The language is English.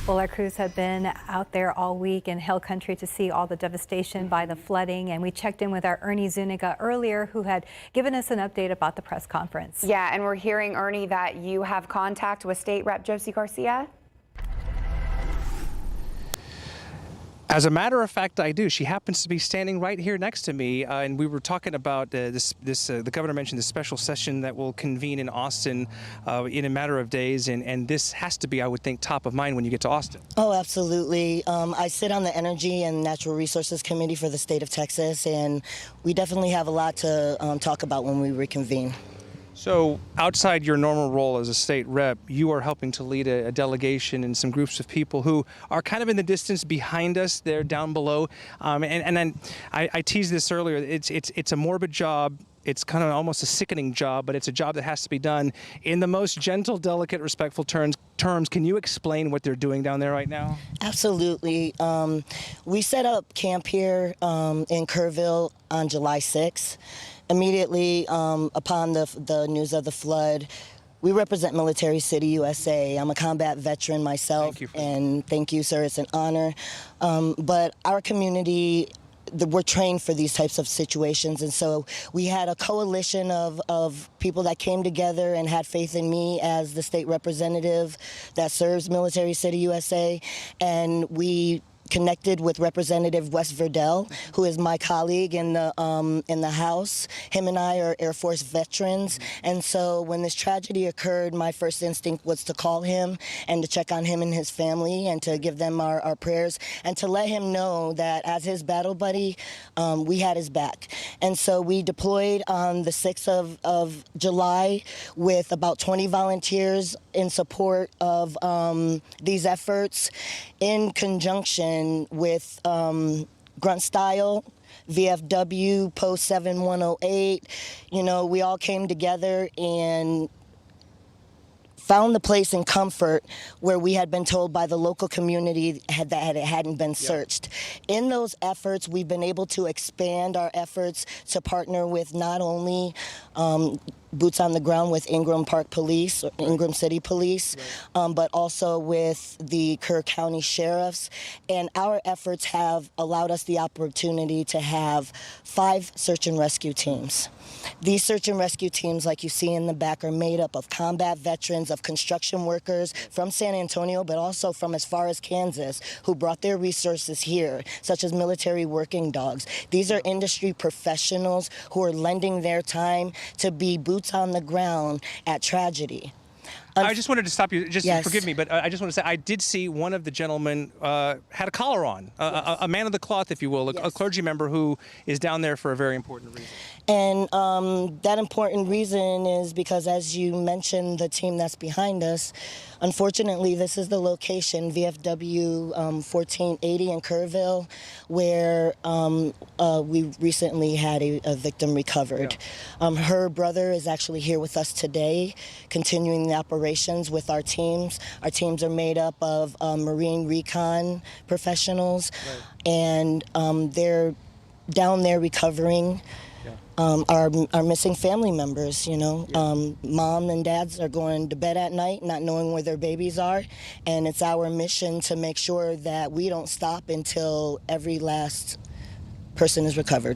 Well, our crews have been out there all week in Hill Country to see all the devastation by the flooding, and we checked in with our Ernie Zuniga earlier, who had given us an update about the press conference. Yeah, and we're hearing, Ernie, that you have contact with State Rep Josey Garcia? As a matter of fact, I do. She happens to be standing right here next to me, and we were talking about the governor mentioned the special session that will convene in Austin in a matter of days, and this has to be, I would think, top of mind when you get to Austin. Oh, absolutely. I sit on the Energy and Natural Resources Committee for the state of Texas, and we definitely have a lot to talk about when we reconvene. So outside your normal role as a state rep, you are helping to lead a delegation and some groups of people who are kind of in the distance behind us. They're down below. And then I teased this earlier. It's a morbid job. It's kind of almost a sickening job, but it's a job that has to be done in the most gentle, delicate, respectful terms. Can you explain what they're doing down there right now? Absolutely. We set up camp here in Kerrville on July 6th. Immediately upon the news of the flood, we represent Military City, USA. I'm a combat veteran myself, and thank you, sir. It's an honor. But our community, we're trained for these types of situations, and so we had a coalition of people that came together and had faith in me as the state representative that serves Military City, USA, and we connected with Representative Wes Verdell, who is my colleague in the House. Him and I are Air Force veterans, and so when this tragedy occurred, my first instinct was to call him and to check on him and his family and to give them our prayers and to let him know that as his battle buddy, we had his back. And so we deployed on the 6th of July with about 20 volunteers in support of these efforts, in conjunction with Grunt Style, VFW, Post 7108. You know, we all came together and found the place in comfort where we had been told by the local community that it hadn't been searched. In those efforts, we've been able to expand our efforts to partner with not only boots on the ground with Ingram Park Police, or Ingram City Police, but also with the Kerr County Sheriffs. And our efforts have allowed us the opportunity to have 5 search and rescue teams. These search and rescue teams, like you see in the back, are made up of combat veterans, of construction workers from San Antonio, but also from as far as Kansas, who brought their resources here, such as military working dogs. These are industry professionals who are lending their time to be boots on the ground at tragedy. I just wanted to stop you. Just forgive me, but I just want to say I did see one of the gentlemen had a collar on, a man of the cloth, if you will, a clergy member who is down there for a very important reason. And that important reason is because, as you mentioned, the team that's behind us, unfortunately, this is the location, VFW 1480 in Kerrville, where we recently had a victim recovered. Her brother is actually here with us today, continuing the operations with our teams. Our teams are made up of Marine recon professionals, and they're down there recovering. Our missing family members, you know. Mom and dads are going to bed at night not knowing where their babies are, and it's our mission to make sure that we don't stop until every last person is recovered.